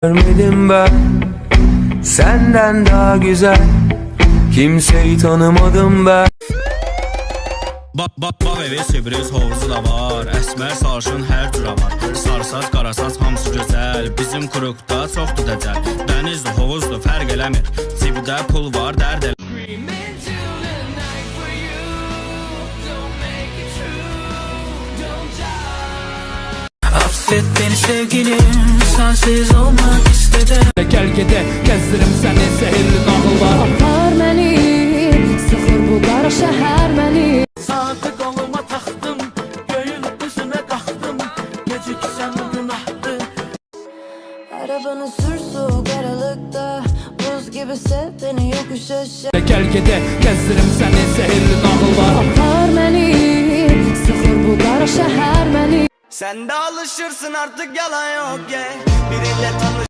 Görmedim ben senden daha güzel, kimseyi tanımadım ben. Bak evi Sibris hovuzu da var. Əsmər sarışın hər cürə var. Sarısaz, qarasaz hamısı gözəl. Bizim kurukda çoxdur dəcəl. Dənizdir, hovuzdur, fərq eləmir. Cibdə pul var, dərd elə. Affet beni sevgilim, sensiz olmak istedim. Gölgede gezdirim seni, sehirli nağıllar. Apar məni, sıxır bu qara şəhər məni. Saatı koluma taktım, göğün üstüne kalktım. Geciksem günahtı. Arabanı sür soğuk aralıkta, buz gibi sev beni yokuş aşağı. Gölgede gezdirim seni, sehirli nağıllar. Apar məni, sıxır bu qara şəhər məni. Sen de alışırsın artık yalan yok yeah. Biriyle tanış